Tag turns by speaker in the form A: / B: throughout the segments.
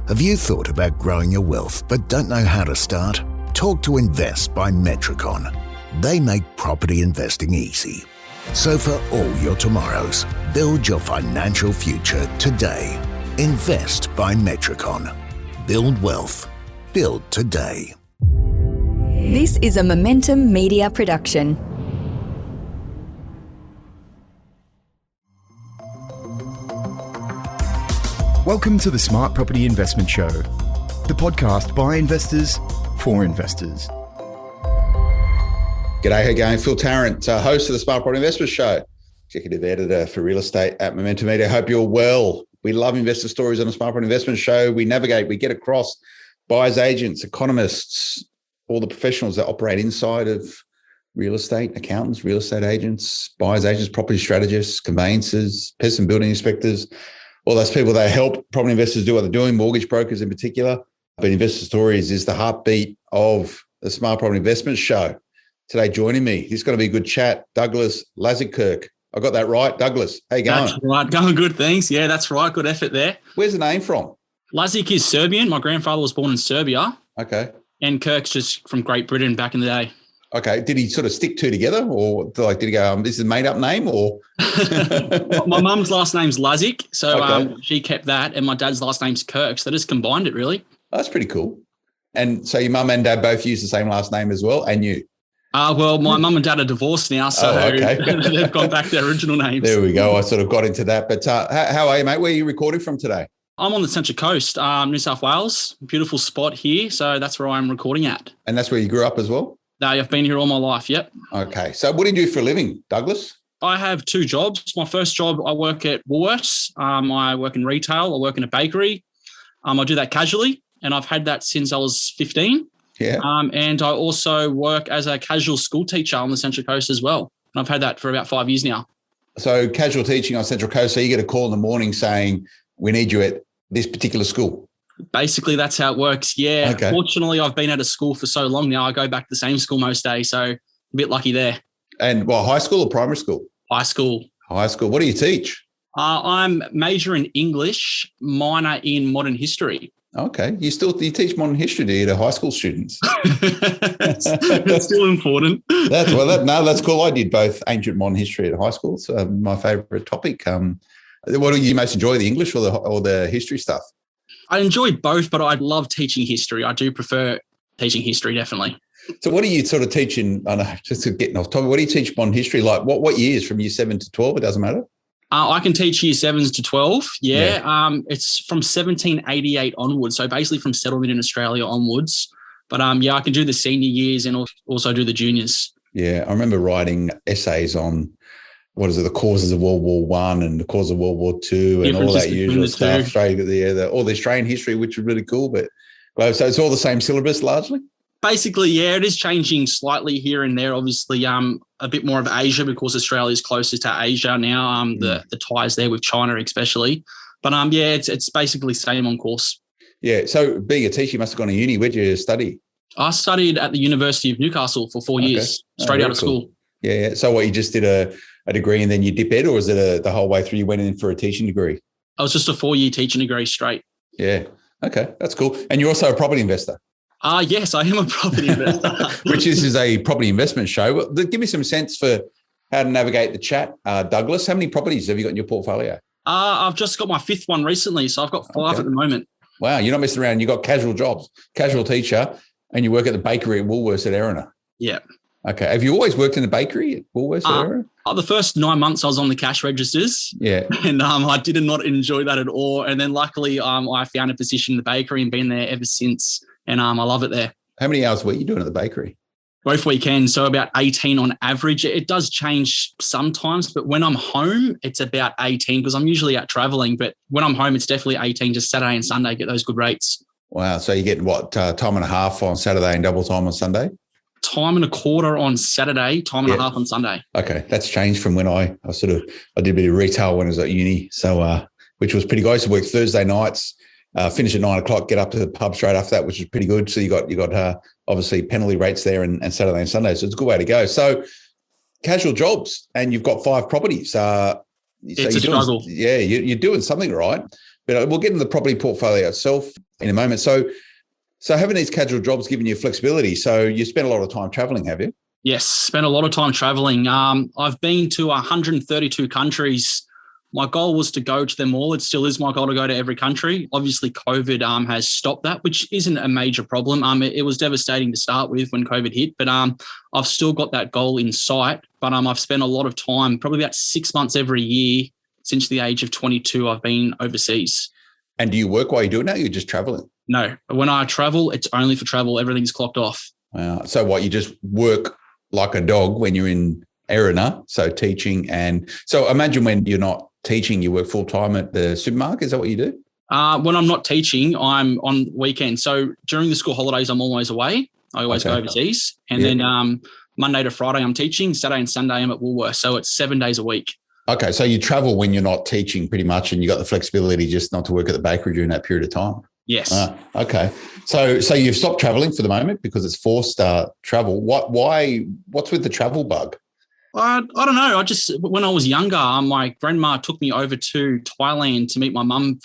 A: Have you thought about growing your wealth but don't know how to start? Talk to Invest by Metricon. They make property investing easy. So for all your tomorrows, build your financial future today. Invest by Metricon. Build wealth. Build today.
B: This is a Momentum Media production.
C: Welcome to the Smart Property Investment Show, the podcast by investors for investors.
D: G'day, how you going? Phil Tarrant, host of the Smart Property Investment Show, executive editor for real estate at Momentum Media. Hope you're well. We love investor stories on the Smart Property Investment Show. We navigate, we get across buyers, agents, economists, all the professionals that operate inside of real estate, accountants, real estate agents, buyers, agents, property strategists, conveyancers, pest and building inspectors, all those people that help property investors do what they're doing, mortgage brokers in particular. But Investor Stories is the heartbeat of the Smart Property Investment Show. Today, joining me, he's going to be a good chat, Douglas Lazikirk. I got that right, Douglas. How you going?
E: That's right. Going good, thanks. Yeah, that's right. Good effort there.
D: Where's the name from?
E: Lazik is Serbian. My grandfather was born in Serbia.
D: Okay.
E: And Kirk's just from Great Britain back in the day.
D: Okay. Did he sort of stick two together, or did he go, this is a made-up name, or?
E: My mum's last name's Lazik, so
D: Okay.
E: she kept that, and my dad's last name's Kirk, so they just combined it, really.
D: That's pretty cool. And so your mum and dad both use the same last name as well, and you?
E: Well, my mum and dad are divorced now, so
D: okay.
E: they've gone back to their original names.
D: There we go. I sort of got into that. But how are you, mate? Where are you recording from today?
E: I'm on the Central Coast, New South Wales. Beautiful spot here, so that's where I'm recording at.
D: And that's where you grew up as well?
E: No, I've been here all my life, yep.
D: Okay. So what do you do for a living, Douglas?
E: I have two jobs. My first job, I work at Woolworths. I work in retail. I work in a bakery. I do that casually, and I've had that since I was 15.
D: Yeah.
E: And I also work as a casual school teacher on the Central Coast as well. And I've had that for about 5 years now.
D: So casual teaching on Central Coast. So you get a call in the morning saying, we need you at this particular school.
E: Basically, that's how it works. Yeah.
D: Okay.
E: Fortunately, I've been at a school for so long now. I go back to the same school most days. So a bit lucky there.
D: And well, high school or primary school?
E: High school.
D: High school. What do you teach?
E: I'm major in English, minor in modern history.
D: Okay. You teach modern history, do you, to high school students?
E: It's still important.
D: That's cool. I did both ancient and modern history at high school. It's my favourite topic. What do you most enjoy, the English or the history stuff?
E: I enjoy both, but I love teaching history. I do prefer teaching history, definitely.
D: So what are you sort of teaching? I know, just getting off topic. What do you teach modern history? Like what years, from year 7 to 12? It doesn't matter.
E: I can teach year 7s to 12. Yeah. It's from 1788 onwards. So basically from settlement in Australia onwards. But I can do the senior years and also do the juniors. Yeah.
D: I remember writing essays on the causes of World War I and the cause of World War II and all that usual stuff. All the Australian history, which was really cool. But so it's all the same syllabus largely? Basically,
E: yeah, it is changing slightly here and there. Obviously, a bit more of Asia because Australia is closer to Asia now. The ties there with China, especially. But it's basically same on course.
D: Yeah. So being a teacher, you must have gone to uni. Where'd you study?
E: I studied at the University of Newcastle for 4 years, straight out of school.
D: Yeah. So what, you just did a degree and then you dip ed, or was it the whole way through you went in for a teaching degree?
E: I was just a 4-year teaching degree straight.
D: Yeah. Okay. That's cool. And you're also a property investor?
E: Yes, I am a property investor.
D: Which is a property investment show. Give me some sense for how to navigate the chat, Douglas. How many properties have you got in your portfolio?
E: I've just got my 5th one recently, so I've got 5 at the moment.
D: Wow, you're not messing around. You've got casual jobs, casual teacher, and you work at the bakery at Woolworths at Erina.
E: Yeah.
D: Okay. Have you always worked in the bakery at Woolworths at Erina?
E: The first 9 months I was on the cash registers.
D: Yeah.
E: And I did not enjoy that at all. And then luckily I found a position in the bakery and been there ever since. And I love it there.
D: How many hours a week are you doing at the bakery?
E: Both weekends, so about 18 on average. It does change sometimes, but when I'm home, it's about 18 because I'm usually out traveling. But when I'm home, it's definitely 18, just Saturday and Sunday, get those good rates. Wow.
D: So you get what, time and a half on Saturday and double time on Sunday?
E: Time and a quarter on Saturday, time and a half on Sunday.
D: Okay. That's changed from when I did a bit of retail when I was at uni. So, which was pretty good. I used to work Thursday nights, finish at 9 o'clock, get up to the pub straight after that, which is pretty good. So you got obviously penalty rates there and Saturday and Sunday. So it's a good way to go. So casual jobs, and you've got 5 properties.
E: It's a struggle.
D: You're doing something right. But we'll get into the property portfolio itself. in a moment. So having these casual jobs giving you flexibility. So you spend a lot of time traveling, have you?
E: Yes, spent a lot of time traveling. I've been to 132 countries. My goal was to go to them all. It still is my goal to go to every country. Obviously, COVID has stopped that, which isn't a major problem. It was devastating to start with when COVID hit, but I've still got that goal in sight. But I've spent a lot of time, probably about 6 months every year since the age of 22. I've been overseas.
D: And do you work while you do it now? You're just traveling?
E: No, when I travel, it's only for travel. Everything's clocked off.
D: Wow. So what, you just work like a dog when you're in Erina, so teaching. And so imagine when you're not teaching, you work full-time at the supermarket. Is that what you do?
E: When I'm not teaching, I'm on weekends. So during the school holidays, I'm always away. I always go overseas. And then Monday to Friday, I'm teaching. Saturday and Sunday, I'm at Woolworths. So it's 7 days a week.
D: Okay. So you travel when you're not teaching pretty much, and you got the flexibility just not to work at the bakery during that period of time.
E: Yes.
D: Okay. So you've stopped traveling for the moment because it's forced travel. What's with the travel bug?
E: I don't know. When I was younger, my grandma took me over to Thailand to meet my mum.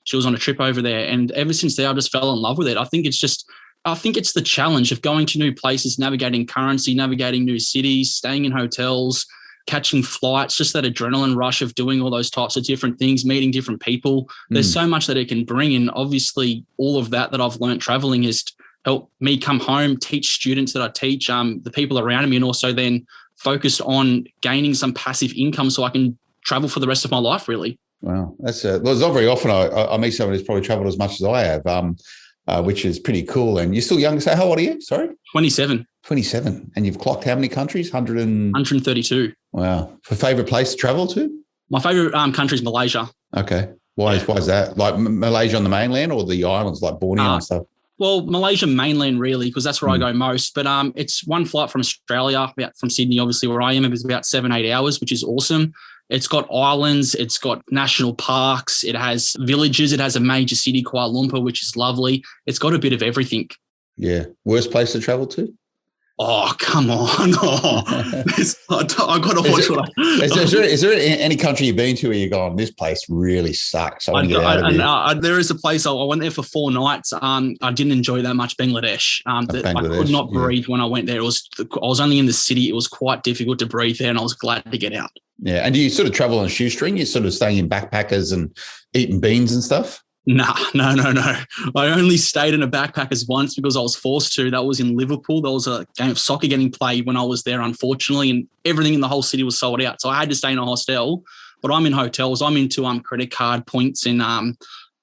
E: She was on a trip over there. And ever since there, I just fell in love with it. I think it's the challenge of going to new places, navigating currency, navigating new cities, staying in hotels, catching flights, just that adrenaline rush of doing all those types of different things, meeting different people. There's so much that it can bring. And obviously all of that I've learned traveling has helped me come home, teach students that I teach, the people around me, and also then focused on gaining some passive income so I can travel for the rest of my life, really.
D: Wow. That's well, it's not very often I meet someone who's probably traveled as much as I have, which is pretty cool. And you're still young. So how old are you? Sorry?
E: 27. 27.
D: And you've clocked how many countries?
E: 132.
D: Wow. For favourite place to travel to?
E: My favourite country is Malaysia.
D: Okay. Why is that? Like Malaysia on the mainland or the islands like Borneo and stuff?
E: Well, Malaysia mainland really, because that's where I go most. But it's one flight from Australia, from Sydney, obviously where I am. It's about 7-8 hours, which is awesome. It's got islands. It's got national parks. It has villages. It has a major city, Kuala Lumpur, which is lovely. It's got a bit of everything.
D: Yeah. Worst place to travel to?
E: Oh, come on. I got to watch what
D: Is there any country you've been to where you're going, this place really sucks? I want to get out of here.
E: There is a place I went there for 4 nights. I didn't enjoy that much, Bangladesh. I could not breathe when I went there. I was only in the city. It was quite difficult to breathe there, and I was glad to get out.
D: Yeah. And do you sort of travel on a shoestring? You're sort of staying in backpackers and eating beans and stuff?
E: No. I only stayed in a backpackers once because I was forced to. That was in Liverpool. There was a game of soccer getting played when I was there, unfortunately, and everything in the whole city was sold out. So I had to stay in a hostel, but I'm in hotels. I'm into credit card points and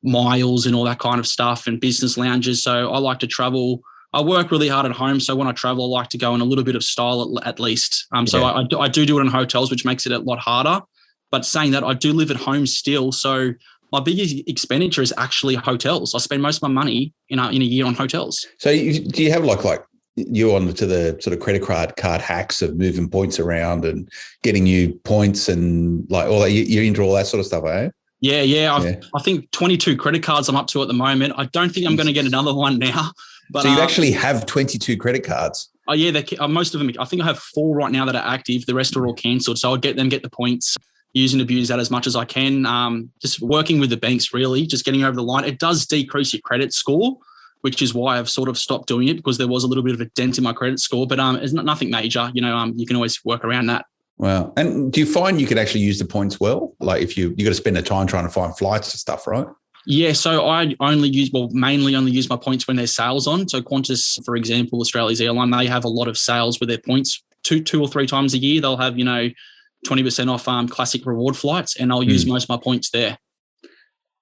E: miles and all that kind of stuff and business lounges. So I like to travel. I work really hard at home. So when I travel, I like to go in a little bit of style at least. So I do it in hotels, which makes it a lot harder. But saying that, I do live at home still. So my biggest expenditure is actually hotels. I spend most of my money in a year on hotels.
D: So do you have like you're on to the sort of credit card hacks of moving points around and getting you points and like all that? You're into all that sort of stuff, eh?
E: Yeah. I think 22 credit cards I'm up to at the moment. I don't think I'm going to get another one now. But,
D: so you actually have 22 credit cards?
E: Oh, yeah. Most of them, I think I have 4 right now that are active. The rest are all cancelled. So I'll get the points. Use and abuse that as much as I can. Just working with the banks, really, just getting over the line. It does decrease your credit score, which is why I've sort of stopped doing it because there was a little bit of a dent in my credit score, but it's nothing major. You can always work around that.
D: Wow. And do you find you could actually use the points well? Like if you got to spend the time trying to find flights and stuff, right?
E: Yeah, so I mainly only use my points when there's sales on. So Qantas, for example, Australia's airline, they have a lot of sales with their points 2 or 3 times a year. They'll have, 20% off classic reward flights, and I'll use most of my points there.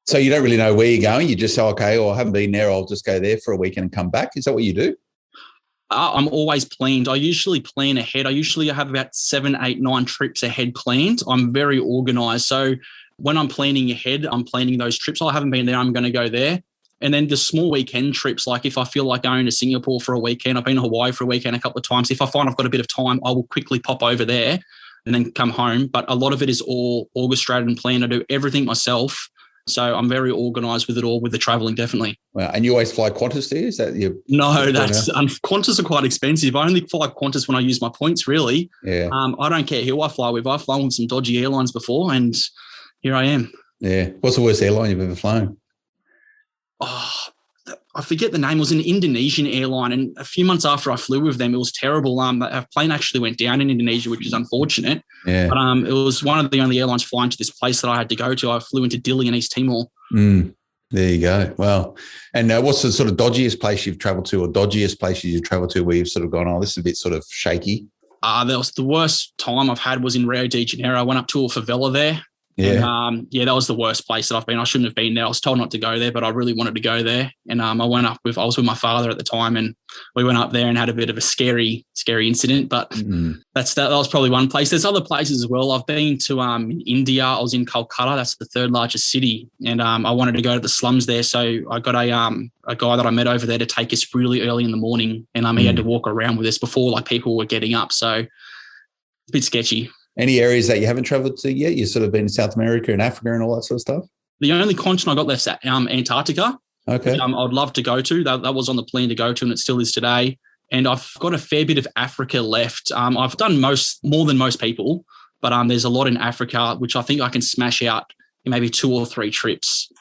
D: So you don't really know where you're going. You just say, okay, I haven't been there. I'll just go there for a weekend and come back. Is that what you do?
E: I'm always planned. I usually plan ahead. I usually have about 7, 8, 9 trips ahead planned. I'm very organised. So when I'm planning ahead, I'm planning those trips. I haven't been there. I'm going to go there. And then the small weekend trips, like if I feel like going to Singapore for a weekend, I've been to Hawaii for a weekend a couple of times. If I find I've got a bit of time, I will quickly pop over there and then come home. But a lot of it is all orchestrated and planned. I do everything myself. So I'm very organised with it all, with the travelling, definitely.
D: Wow. And you always fly Qantas there? Is that your...
E: No, Qantas are quite expensive. I only fly Qantas when I use my points, really.
D: Yeah.
E: I don't care who I fly with. I've flown with some dodgy airlines before, and here I am.
D: Yeah. What's the worst airline you've ever flown?
E: Oh, I forget the name. It was an Indonesian airline. And a few months after I flew with them, it was terrible. A plane actually went down in Indonesia, which is unfortunate.
D: Yeah.
E: But it was one of the only airlines flying to this place that I had to go to. I flew into Dili in East Timor.
D: There you go. Well, and what's the sort of dodgiest place you've traveled to or dodgiest places you've traveled to where you've sort of gone, oh, this is a bit sort of shaky?
E: That was the worst time I've had was in Rio de Janeiro. I went up to a favela there.
D: Yeah.
E: And, that was the worst place that I've been. I shouldn't have been there. I was told not to go there, but I really wanted to go there. And I was with my father at the time, and we went up there and had a bit of a scary incident. But that was probably one place. There's other places as well. I've been to India. I was in Kolkata. That's the third largest city. And I wanted to go to the slums there. So I got a guy that I met over there to take us really early in the morning. And he had to walk around with us before like people were getting up. So it's a bit sketchy.
D: Any areas that you haven't traveled to yet? You've sort of been in South America and Africa and all that sort of stuff?
E: The only continent I got left is Antarctica.
D: Okay.
E: I'd love to go to. That was on the plan to go to, and it still is today. And I've got a fair bit of Africa left. I've done more than most people, but there's a lot in Africa, which I think I can smash out in maybe 2 or 3 trips.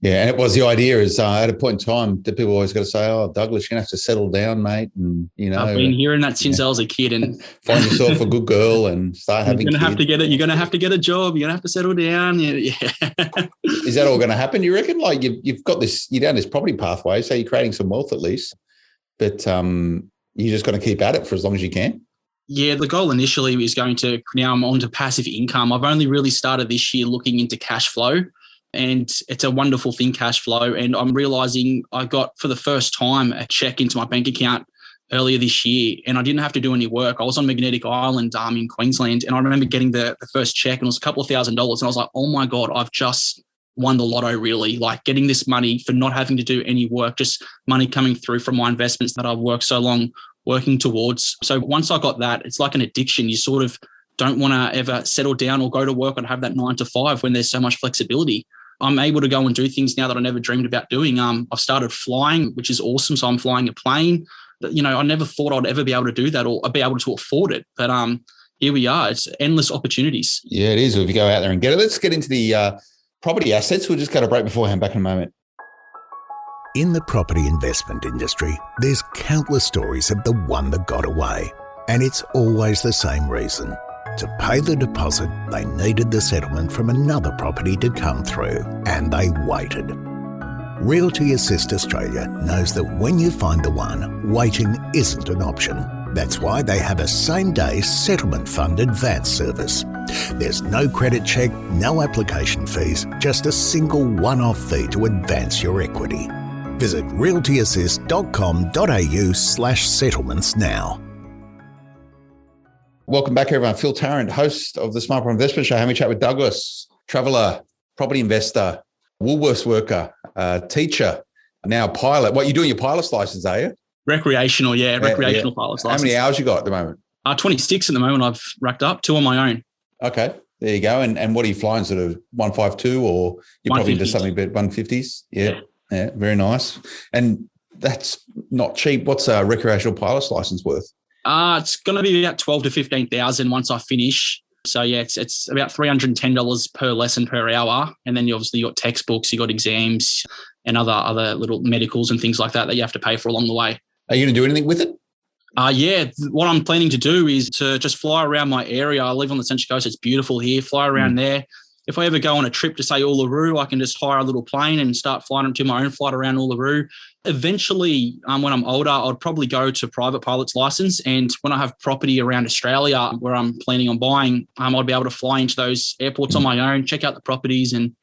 D: Yeah, and it was the idea is at a point in time that people always got to say, "Oh, Douglas, you're gonna have to settle down, mate," and
E: I've been hearing that since I was a kid, and
D: find yourself a good girl and start having.
E: You're gonna have to get it. You're gonna have to get a job. You're gonna have to settle down. Yeah.
D: Is that all going to happen? You reckon? Like you've got this, you're down this property pathway, so you're creating some wealth at least, but you're just going to keep at it for as long as you can.
E: Yeah, the goal initially is going to now I'm on to passive income. I've only really started this year looking into cash flow. And it's a wonderful thing, cash flow. And I'm realizing I got, for the first time, a check into my bank account earlier this year, and I didn't have to do any work. I was on Magnetic Island in Queensland, and I remember getting the first check, and it was a couple of $1,000. And I was like, oh, my God, I've just won the lotto, really. Like getting this money for not having to do any work, just money coming through from my investments that I've worked so long working towards. So once I got that, it's like an addiction. You sort of don't want to ever settle down or go to work and have that 9 to 5 when there's so much flexibility. I'm able to go and do things now that I never dreamed about doing. I've started flying, which is awesome. So I'm flying a plane. I never thought I'd ever be able to do that or be able to afford it. But here we are. It's endless opportunities.
D: Yeah, it is. If you go out there and get it. Let's get into the property assets. We'll just go to break beforehand. Back in a moment.
A: In the property investment industry, there's countless stories of the one that got away. And it's always the same reason. To pay the deposit, they needed the settlement from another property to come through, and they waited. Realty Assist Australia knows that when you find the one, waiting isn't an option. That's why they have a same-day settlement fund advance service. There's no credit check, no application fees, just a single one-off fee to advance your equity. Visit realtyassist.com.au/settlements now.
D: Welcome back, everyone. Phil Tarrant, host of the Smart Property Investment Show. Having a chat with Douglas, traveller, property investor, Woolworths worker, teacher, now pilot. What, you're doing your pilot's license, are you?
E: Recreational pilot's license.
D: How many hours you got at the moment?
E: 26 at the moment I've racked up, 2 on my own.
D: Okay, there you go. And what are you flying, sort of 152 or you're probably into something about 150s? Yeah, very nice. And that's not cheap. What's a recreational pilot's license worth?
E: It's going to be about 12 to 15,000 once I finish. So yeah, it's about $310 per lesson per hour, and then you obviously got textbooks, you got exams, and other little medicals and things like that you have to pay for along the way.
D: Are you going to do anything with it?
E: Yeah, what I'm planning to do is to just fly around my area. I live on the Central Coast; it's beautiful here. Fly around there. If I ever go on a trip to, say, Uluru, I can just hire a little plane and start flying to my own flight around Uluru. Eventually, when I'm older, I'd probably go to private pilot's license. And when I have property around Australia where I'm planning on buying, I'd be able to fly into those airports on my own, check out the properties, and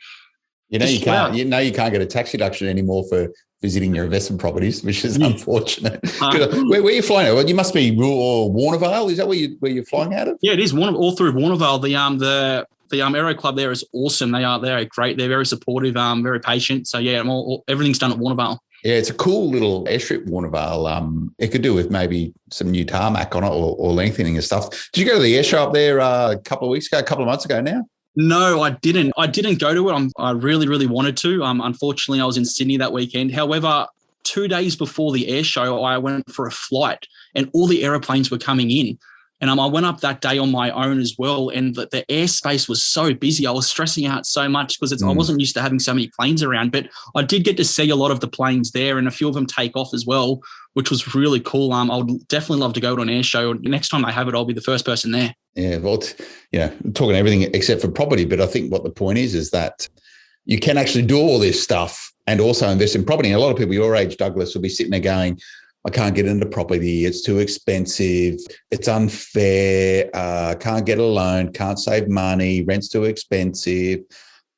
D: you can't get a tax deduction anymore for visiting your investment properties, which is unfortunate. Where are you flying? Well, you must be Warnervale. Is that where you're flying out of?
E: Yeah, it is all through Warnervale. The Aero Club there is awesome. They're great. They're very supportive, very patient. So yeah, everything's done at Warnervale.
D: Yeah, it's a cool little airstrip, Warnervale. It could do with maybe some new tarmac on it or lengthening and stuff. Did you go to the air show up there a couple of months ago now?
E: No, I didn't. I didn't go to it. I really, really wanted to. Unfortunately, I was in Sydney that weekend. However, 2 days before the air show, I went for a flight and all the aeroplanes were coming in. And I went up that day on my own as well. And the airspace was so busy. I was stressing out so much because I wasn't used to having so many planes around. But I did get to see a lot of the planes there and a few of them take off as well, which was really cool. I would definitely love to go to an air show. Next time they have it, I'll be the first person there.
D: Yeah, well, talking everything except for property. But I think what the point is that you can actually do all this stuff and also invest in property. And a lot of people your age, Douglas, will be sitting there going, I can't get into property. It's too expensive. It's unfair. Can't get a loan. Can't save money. Rent's too expensive.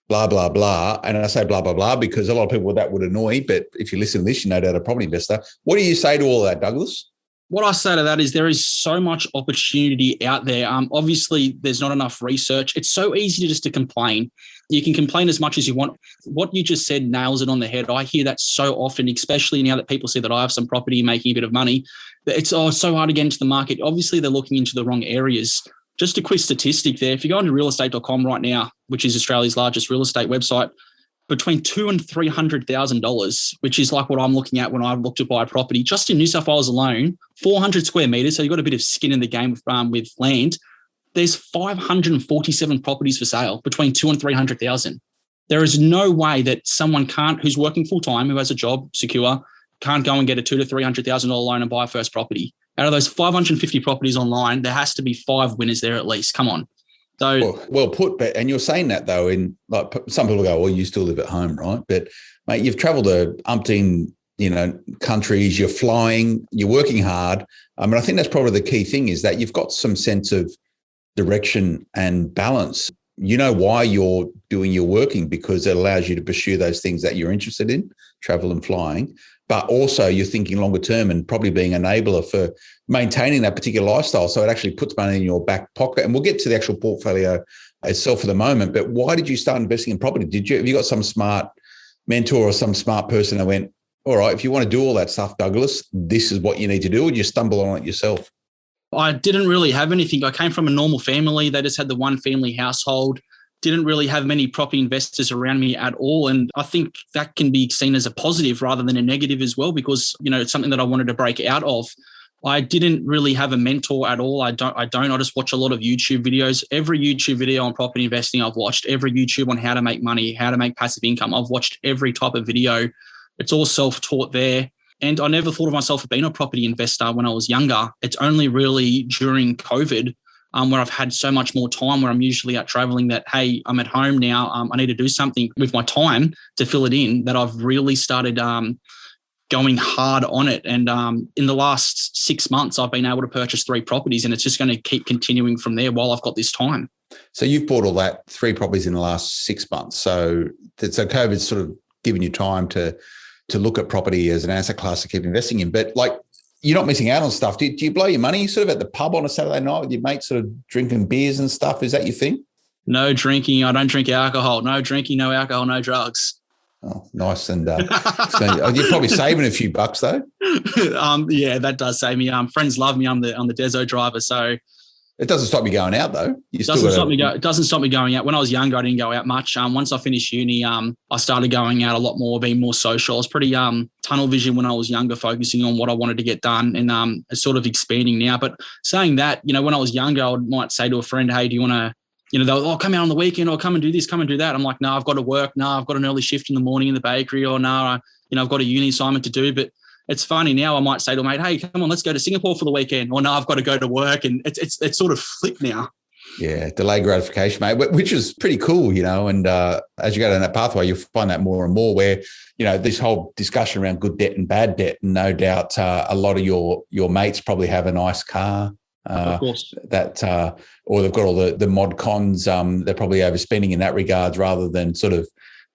D: Blah, blah, blah. And I say blah, blah, blah because a lot of people that would annoy. But if you listen to this, you know that a property investor. What do you say to all that, Douglas?
E: What I say to that is there is so much opportunity out there. Obviously, there's not enough research. It's so easy just to complain. You can complain as much as you want. What you just said nails it on the head. I hear that so often, especially now that people see that I have some property making a bit of money. It's so hard to get into the market. Obviously, they're looking into the wrong areas. Just a quick statistic there. If you go onto realestate.com right now, which is Australia's largest real estate website, between $200,000 and $300,000, which is like what I'm looking at when I look to buy a property, just in New South Wales alone, 400 square meters. So you've got a bit of skin in the game with land. There's 547 properties for sale between 200,000 and 300,000. There is no way that someone who's working full time, who has a job secure, can't go and get a $200,000 to $300,000 loan and buy a first property. Out of those 550 properties online, there has to be 5 winners there at least. Come on. So
D: well put, but and you're saying that though, in like some people go, well, you still live at home, right? But mate, you've travelled to umpteen, countries, you're flying, you're working hard. I mean, I think that's probably the key thing is that you've got some sense of direction and balance. You know why you're doing your working because it allows you to pursue those things that you're interested in, travel and flying, but also you're thinking longer term and probably being an enabler for maintaining that particular lifestyle. So it actually puts money in your back pocket. And we'll get to the actual portfolio itself for the moment. But why did you start investing in property? Have you got some smart mentor or some smart person that went, all right, if you want to do all that stuff, Douglas, this is what you need to do, or you stumble on it yourself?
E: I didn't really have anything. I came from a normal family. They just had the one family household. Didn't really have many property investors around me at all. And I think that can be seen as a positive rather than a negative as well, because, it's something that I wanted to break out of. I didn't really have a mentor at all. I just watch a lot of YouTube videos. Every YouTube video on property investing I've watched, every YouTube on how to make money, how to make passive income. I've watched every type of video. It's all self-taught there. And I never thought of myself as being a property investor when I was younger. It's only really during COVID where I've had so much more time, where I'm usually out traveling, that, hey, I'm at home now. I need to do something with my time to fill it in, that I've really started going hard on it. And in the last 6 months, I've been able to purchase 3 properties, and it's just going to keep continuing from there while I've got this time.
D: So you've bought all that 3 properties in the last 6 months. So COVID's sort of given you time to look at property as an asset class to keep investing in. But like, you're not missing out on stuff. Do you blow your money sort of at the pub on a Saturday night with your mates sort of drinking beers and stuff? Is that your thing?
E: No drinking. I don't drink alcohol. No drinking, no alcohol, no drugs.
D: Oh, nice. And so you're probably saving a few bucks though.
E: Yeah, that does save me. Friends love me. I'm the Deso driver. So
D: it doesn't stop you going out though.
E: It doesn't stop me going out. When I was younger, I didn't go out much. Once I finished uni, I started going out a lot more, being more social. I was pretty tunnel vision when I was younger, focusing on what I wanted to get done, and it's sort of expanding now. But saying that, when I was younger, I might say to a friend, hey, do you want to, they'll come out on the weekend, or come and do this, come and do that. I'm like, no, I've got to work. No, I've got an early shift in the morning in the bakery, or no, I've got a uni assignment to do. But it's funny now, I might say to a mate, hey, come on, let's go to Singapore for the weekend. Or no, I've got to go to work. And it's sort of flipped now.
D: Yeah, delayed gratification, mate, which is pretty cool, and as you go down that pathway, you'll find that more and more where, this whole discussion around good debt and bad debt, and no doubt a lot of your mates probably have a nice car.
E: Of course.
D: Or they've got all the mod cons. They're probably overspending in that regards rather than sort of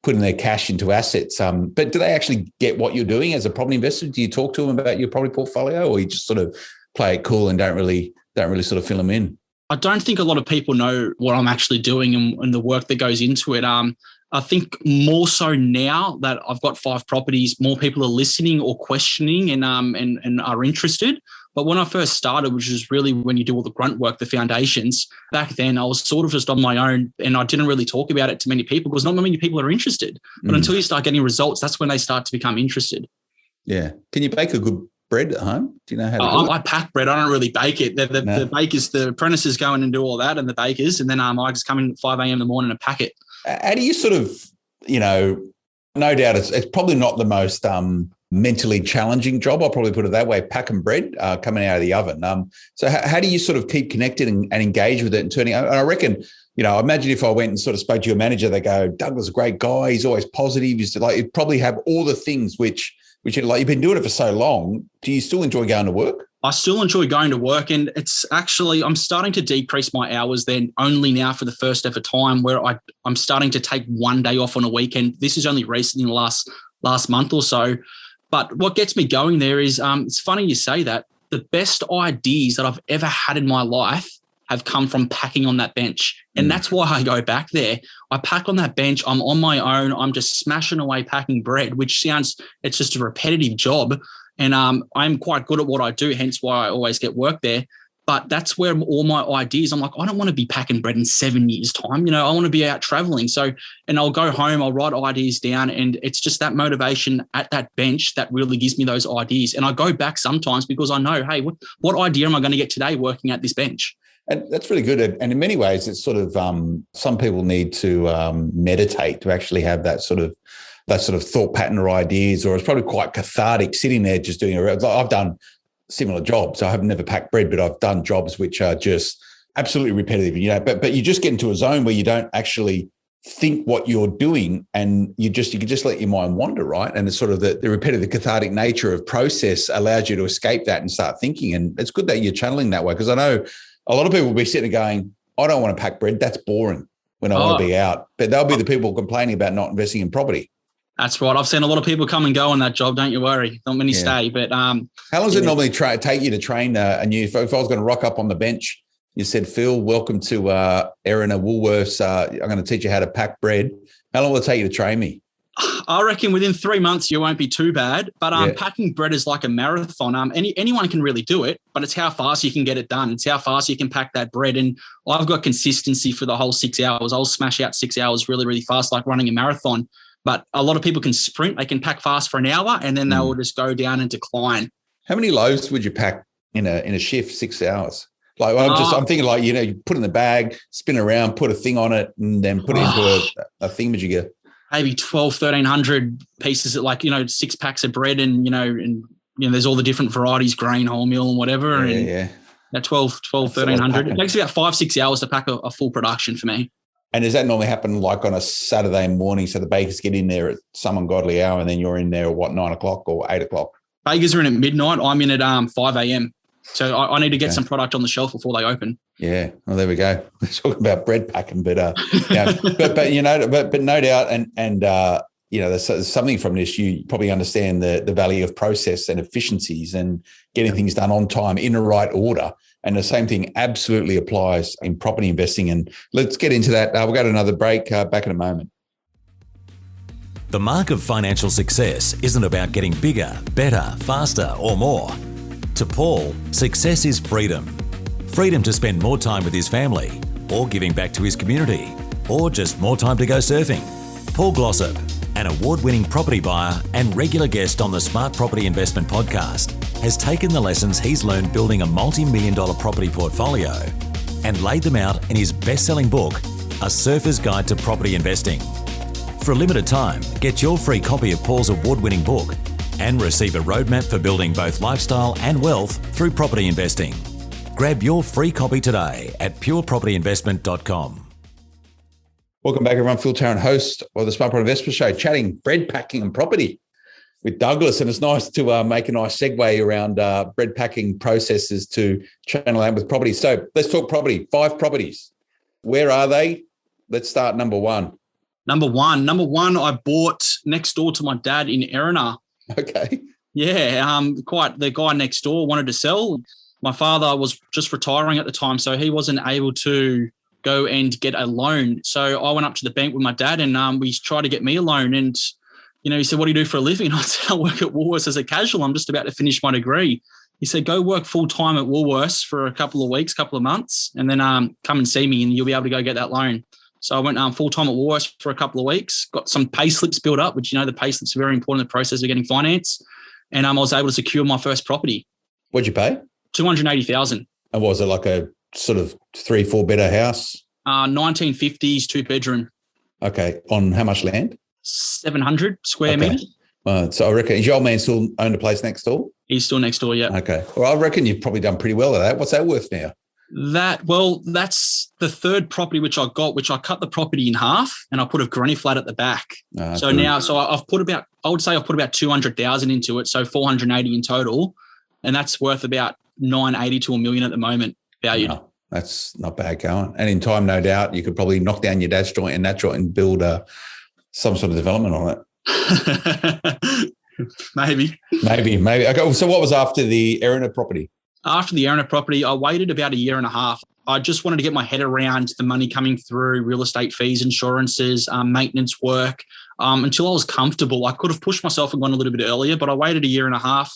D: putting their cash into assets. But do they actually get what you're doing as a property investor? Do you talk to them about your property portfolio, or you just sort of play it cool and don't really sort of fill them in?
E: I don't think a lot of people know what I'm actually doing and the work that goes into it. I think more so now that I've got 5 properties, more people are listening or questioning and are interested. But when I first started, which is really when you do all the grunt work, the foundations, back then I was sort of just on my own, and I didn't really talk about it to many people because not many people are interested. But until you start getting results, that's when they start to become interested.
D: Yeah. Can you bake a good bread at home? Do you know how to do it?
E: I pack bread. I don't really bake it. The bakers, the apprentices go in and do all that, and the bakers, and then I just come in at 5 a.m. in the morning and pack it.
D: How do you sort of, no doubt it's probably not the most mentally challenging job. I'll probably put it that way, packing bread coming out of the oven. So how do you sort of keep connected and engage with it and turning? And I reckon, I imagine if I went and sort of spoke to your manager, they go, Douglas is a great guy. He's always positive. He'd probably have all the things which like you've been doing it for so long. Do you still enjoy going to work?
E: I still enjoy going to work, and it's actually, I'm starting to decrease my hours then only now for the first ever time where I'm starting to take one day off on a weekend. This is only recently in the last month or so. But what gets me going there is, it's funny you say that, the best ideas that I've ever had in my life have come from packing on that bench. And that's why I go back there. I pack on that bench. I'm on my own. I'm just smashing away packing bread, which it's just a repetitive job. And I'm quite good at what I do, hence why I always get work there. But that's where all my ideas, I'm like, I don't want to be packing bread in 7 years' time. I want to be out traveling. So, and I'll go home, I'll write ideas down, and it's just that motivation at that bench that really gives me those ideas. And I go back sometimes because I know, hey, what idea am I going to get today working at this bench?
D: And that's really good. And in many ways, it's sort of some people need to meditate to actually have that sort of thought pattern or ideas, or it's probably quite cathartic sitting there just doing it. I've done similar jobs. I have never packed bread, but I've done jobs which are just absolutely repetitive. But you just get into a zone where you don't actually think what you're doing, and you can just let your mind wander, right? And it's sort of the repetitive, cathartic nature of process allows you to escape that and start thinking. And it's good that you're channeling that way, because I know a lot of people will be sitting there going, I don't want to pack bread. That's boring when I want to be out. But they'll be the people complaining about not investing in property.
E: That's right. I've seen a lot of people come and go on that job. Don't you worry. Not many stay. But
D: how long does it normally take you to train a new? If I was going to rock up on the bench, you said, Phil, welcome to Erina Woolworths. I'm going to teach you how to pack bread. How long will it take you to train me?
E: I reckon within 3 months you won't be too bad. But packing bread is like a marathon. Anyone can really do it, but it's how fast you can get it done. It's how fast you can pack that bread. And I've got consistency for the whole 6 hours. I'll smash out 6 hours really, really fast, like running a marathon. But a lot of people can sprint. They can pack fast for an hour, and then they will just go down and decline. How
D: many loaves would you pack in a shift, 6 hours? Like I'm thinking like, you put in the bag, spin around, put a thing on it, and then put it into a thingamajigger.
E: Maybe 1,200 pieces of 6 packs of bread, and there's all the different varieties, grain, wholemeal, and whatever.
D: Yeah.
E: 1,300. It takes about 5-6 hours to pack a full production for me.
D: And does that normally happen like on a Saturday morning? So the bakers get in there at some ungodly hour, and then you're in there at 9 o'clock or 8 o'clock? Bakers
E: are in at midnight. I'm in at 5 a.m. So I need to get some product on the shelf before they open.
D: Yeah. Well, there we go. We're talking about bread packing, but no doubt. And there's something from this. You probably understand the value of process and efficiencies and getting things done on time in the right order. And the same thing absolutely applies in property investing. And let's get into that. We'll go to another break, back in a moment.
F: The mark of financial success isn't about getting bigger, better, faster, or more. To Paul, success is freedom. Freedom to spend more time with his family, or giving back to his community, or just more time to go surfing. Paul Glossop, an award-winning property buyer and regular guest on the Smart Property Investment Podcast, has taken the lessons he's learned building a multi-million-dollar property portfolio and laid them out in his best-selling book, A Surfer's Guide to Property Investing. For a limited time, get your free copy of Paul's award-winning book and receive a roadmap for building both lifestyle and wealth through property investing. Grab your free copy today at purepropertyinvestment.com.
D: Welcome back, everyone. Phil Tarrant, host of the Smart Property Investment Show, chatting bread packing and property with Douglas. And it's nice to make a nice segue around bread packing processes to channel out with property. So let's talk property. 5 properties. Where are they? Let's start number 1.
E: Number one, I bought next door to my dad in Erina.
D: Okay.
E: Yeah, the guy next door wanted to sell. My father was just retiring at the time, so he wasn't able to go and get a loan. So I went up to the bank with my dad, and we tried to get me a loan. And, he said, what do you do for a living? And I said, I work at Woolworths as a casual. I'm just about to finish my degree. He said, go work full-time at Woolworths for a couple of weeks, couple of months, and then come and see me and you'll be able to go get that loan. So I went full-time at Woolworths for a couple of weeks, got some pay slips built up, which, the pay slips are very important in the process of getting finance. and I was able to secure my first property.
D: What'd you pay?
E: 280,000.
D: And was it like a sort of 3-4 better house?
E: 1950s, 2-bedroom.
D: Okay. On how much land?
E: 700 square meters.
D: So I reckon, is your old man still owned a place next door?
E: He's still next door, yeah.
D: Okay. Well, I reckon you've probably done pretty well at that. What's that worth now?
E: That's the third property which I got, which I cut the property in half and I put a granny flat at the back. I've put about 200,000 into it. So 480 in total. And that's worth about 980 to $1 million at the moment valued.
D: No, that's not bad going. And in time, no doubt, you could probably knock down your dad's joint and that joint and build some sort of development on it.
E: Maybe.
D: Okay. So what was after the Erina property?
E: After the Erina property, I waited about a year and a half. I just wanted to get my head around the money coming through, real estate fees, insurances, maintenance work, until I was comfortable. I could have pushed myself and gone a little bit earlier, but I waited a year and a half.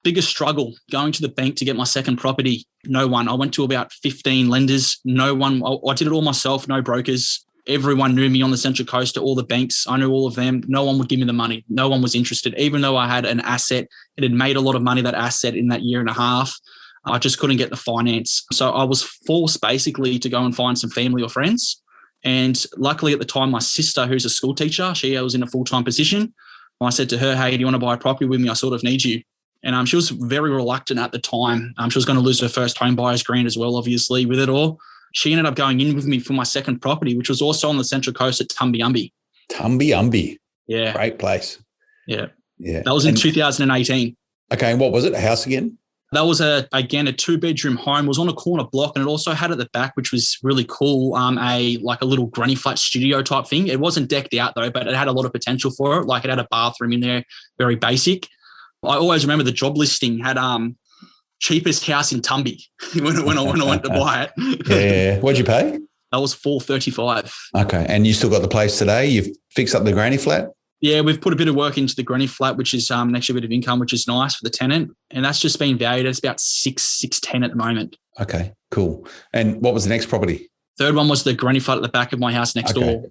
E: Biggest struggle, going to the bank to get my second property. No one. I went to about 15 lenders. No one. I did it all myself, no brokers. Everyone knew me on the Central Coast, all the banks. I knew all of them. No one would give me the money. No one was interested. Even though I had an asset, it had made a lot of money, that asset, in that year and a half. I just couldn't get the finance. So I was forced basically to go and find some family or friends. And luckily at the time, my sister, who's a school teacher, she was in a full-time position. I said to her, hey, do you want to buy a property with me? I sort of need you. And she was very reluctant at the time. She was going to lose her first home buyer's grant as well, obviously, with it all. She ended up going in with me for my second property, which was also on the Central Coast at Tumbiumbi.
D: Tumbiumbi.
E: Yeah.
D: Great place.
E: Yeah.
D: Yeah.
E: That was in 2018.
D: Okay. And what was it? A house again?
E: That was a 2-bedroom home. It was on a corner block, and it also had at the back, which was really cool, a little granny flat studio type thing. It wasn't decked out though, but it had a lot of potential for it. Like, it had a bathroom in there, very basic. I always remember the job listing had cheapest house in Tumby when I went to buy it.
D: Yeah. What'd you pay?
E: That was $435.
D: Okay. And you still got the place today? You've fixed up the granny flat?
E: Yeah, we've put a bit of work into the granny flat, which is an extra bit of income, which is nice for the tenant. And that's just been valued. It's about 610 at the moment.
D: Okay, cool. And what was the next property?
E: Third one was the granny flat at the back of my house next door.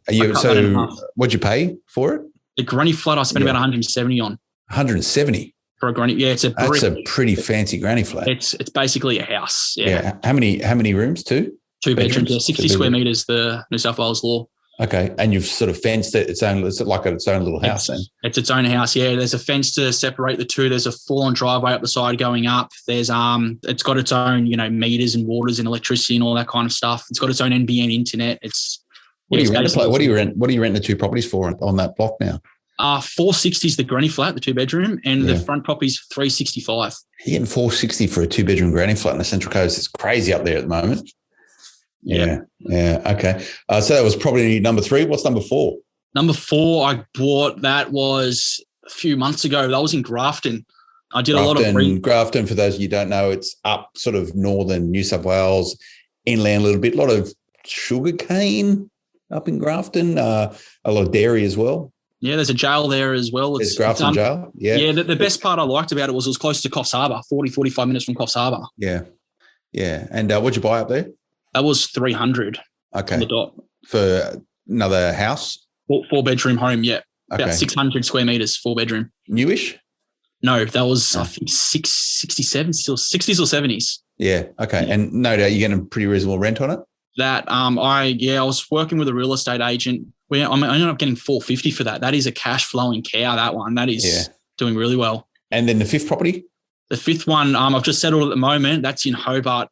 D: What'd you pay for it?
E: The granny flat I spent about 170 on.
D: 170?
E: For a granny, yeah,
D: that's a pretty fancy granny flat.
E: It's basically a house.
D: Yeah. How many rooms? Two
E: bedrooms. Yeah, 60 square meters. The New South Wales law.
D: Okay, and you've sort of fenced it. It's like its own little house.
E: It's its own house. Yeah, there's a fence to separate the two. There's a full-on driveway up the side going up. There's it's got its own meters and waters and electricity and all that kind of stuff. It's got its own NBN internet.
D: What do you rent the two properties for on that block now?
E: 460 is the granny flat, the 2-bedroom, and the front property's 365.
D: You're getting 460 for a 2-bedroom granny flat on the Central Coast. It's crazy up there at the moment. Yeah. Okay. So that was probably number 3. What's number 4?
E: Number 4, I bought, that was a few months ago. That was in Grafton. I did a lot of
D: Grafton, for those of you who don't know, it's up sort of northern New South Wales, inland a little bit. A lot of sugarcane up in Grafton, a lot of dairy as well.
E: Yeah, there's a jail there as well.
D: There's Grafton jail. Yeah.
E: Yeah, the best part I liked about it was close to Coffs Harbour, 45 minutes from Coffs Harbour.
D: Yeah. Yeah. And what'd you buy up there?
E: That was 300.
D: Okay.
E: On the dot.
D: For another house?
E: 4-bedroom home, yeah.
D: Okay.
E: About 600 square meters, 4-bedroom.
D: Newish?
E: No, that was, I think, 67, still 60s or 70s.
D: Yeah. Okay. Yeah. And no doubt you're getting a pretty reasonable rent on it?
E: That, I was working with a real estate agent. I ended up getting $450 for that. That is a cash flowing cow, that one. That is doing really well.
D: And then the 5th property?
E: The 5th one, I've just settled at the moment. That's in Hobart.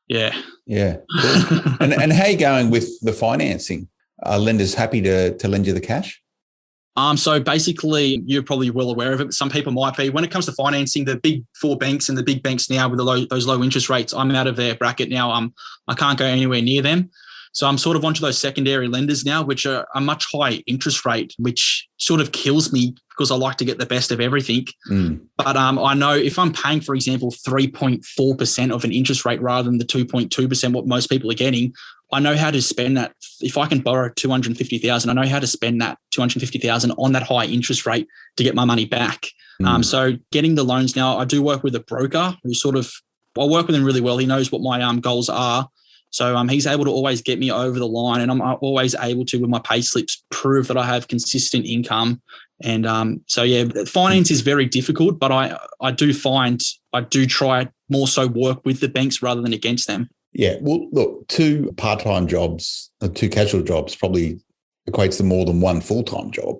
E: Yeah.
D: Yeah. Cool. and how are you going with the financing? Are lenders happy to lend you the cash?
E: So basically, you're probably well aware of it, but some people might be. When it comes to financing, the big 4 banks and the big banks now with those low interest rates, I'm out of their bracket now. I can't go anywhere near them. So I'm sort of onto those secondary lenders now, which are a much higher interest rate, which sort of kills me because I like to get the best of everything. But I know if I'm paying, for example, 3.4% of an interest rate rather than the 2.2% what most people are getting, I know how to spend that. If I can borrow $250,000, I know how to spend that $250,000 on that high interest rate to get my money back. So getting the loans now, I do work with a broker who I work with him really well. He knows what my goals are. So he's able to always get me over the line, and I'm always able to, with my pay slips, prove that I have consistent income And finance is very difficult, but I do try more so work with the banks rather than against them.
D: Yeah. Well, look, 2 part-time jobs, 2 casual jobs probably equates to more than 1 full-time job.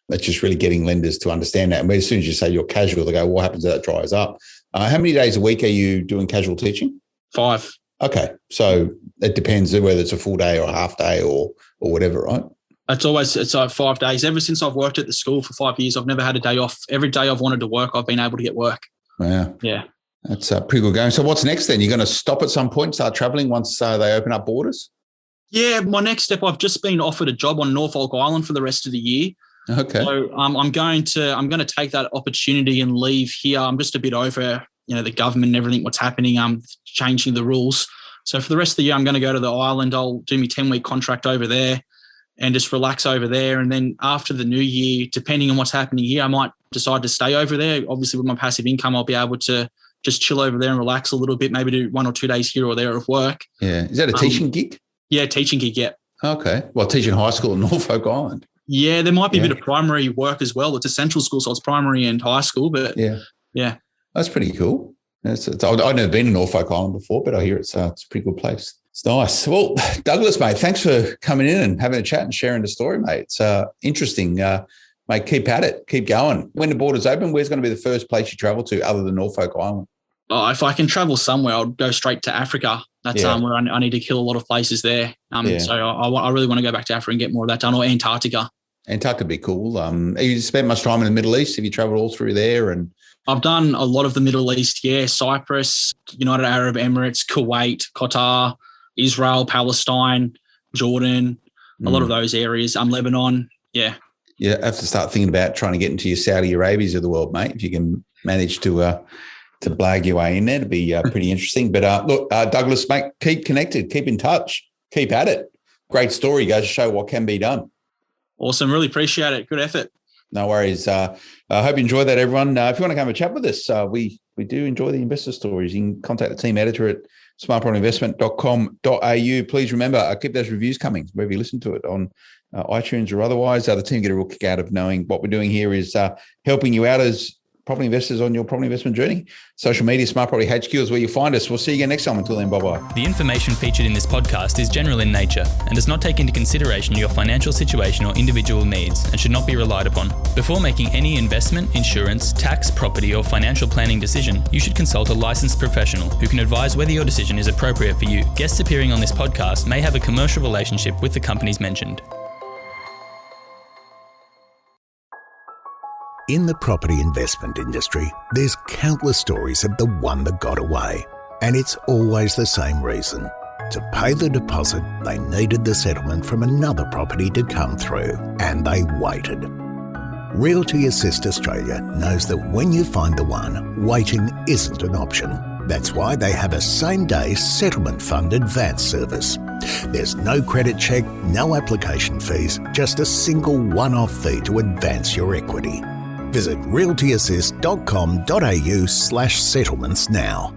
D: That's just really getting lenders to understand that. And as soon as you say you're casual, they go, what happens if that dries up? How many days a week are you doing casual teaching?
E: 5.
D: Okay. So it depends whether it's a full day or a half day or whatever, right?
E: It's 5 days. Ever since I've worked at the school for 5 years, I've never had a day off. Every day I've wanted to work, I've been able to get work.
D: Wow.
E: Yeah.
D: That's pretty good going. So what's next then? You're going to stop at some point, start traveling once they open up borders?
E: Yeah, my next step, I've just been offered a job on Norfolk Island for the rest of the year.
D: Okay.
E: So I'm going to take that opportunity and leave here. I'm just a bit over, the government and everything, what's happening. I'm changing the rules. So for the rest of the year, I'm going to go to the island. I'll do my 10-week contract over there and just relax over there. And then after the new year, depending on what's happening here, I might decide to stay over there. Obviously, with my passive income, I'll be able to just chill over there and relax a little bit, maybe do 1 or 2 days here or there of work.
D: Yeah. Is that a teaching gig?
E: Yeah, teaching gig, yeah.
D: Okay. Well, teaching high school in Norfolk Island.
E: Yeah, there might be a bit of primary work as well. It's a central school, so it's primary and high school, but yeah. That's
D: pretty cool. I've never been to Norfolk Island before, but I hear it's a pretty good place. It's nice. Well, Douglas, mate, thanks for coming in and having a chat and sharing the story, mate. It's interesting. Mate, keep at it. Keep going. When the borders open, where's going to be the first place you travel to other than Norfolk Island?
E: If I can travel somewhere, I'll go straight to Africa. That's where I need to kill a lot of places there. So I really want to go back to Africa and get more of that done, or Antarctica.
D: Antarctica would be cool. Have you spent much time in the Middle East? Have you traveled all through there? And
E: I've done a lot of the Middle East, Cyprus, United Arab Emirates, Kuwait, Qatar, Israel, Palestine, Jordan, a lot of those areas. Lebanon, yeah.
D: You have to start thinking about trying to get into your Saudi Arabias of the world, mate. If you can manage to blag your way in there, it'd be pretty interesting. But look, Douglas, mate, keep connected, keep in touch, keep at it. Great story. Goes to show what can be done.
E: Awesome. Really appreciate it. Good effort.
D: No worries. I hope you enjoy that, everyone. If you want to come and chat with us, we do enjoy the investor stories. You can contact the team editor at smartpropertyinvestment.com.au. Please remember, keep those reviews coming wherever you listen to it, on iTunes or otherwise. The team get a real kick out of knowing what we're doing here is helping you out as property investors on your property investment journey. Social media, Smart Property HQ is where you find us. We'll see you again next time. Until then, bye-bye.
G: The information featured in this podcast is general in nature and does not take into consideration your financial situation or individual needs and should not be relied upon. Before making any investment, insurance, tax, property, or financial planning decision, you should consult a licensed professional who can advise whether your decision is appropriate for you. Guests appearing on this podcast may have a commercial relationship with the companies mentioned.
A: In the property investment industry, there's countless stories of the one that got away. And it's always the same reason. To pay the deposit, they needed the settlement from another property to come through, and they waited. Realty Assist Australia knows that when you find the one, waiting isn't an option. That's why they have a same-day settlement fund advance service. There's no credit check, no application fees, just a single one-off fee to advance your equity. Visit realtyassist.com.au/settlements now.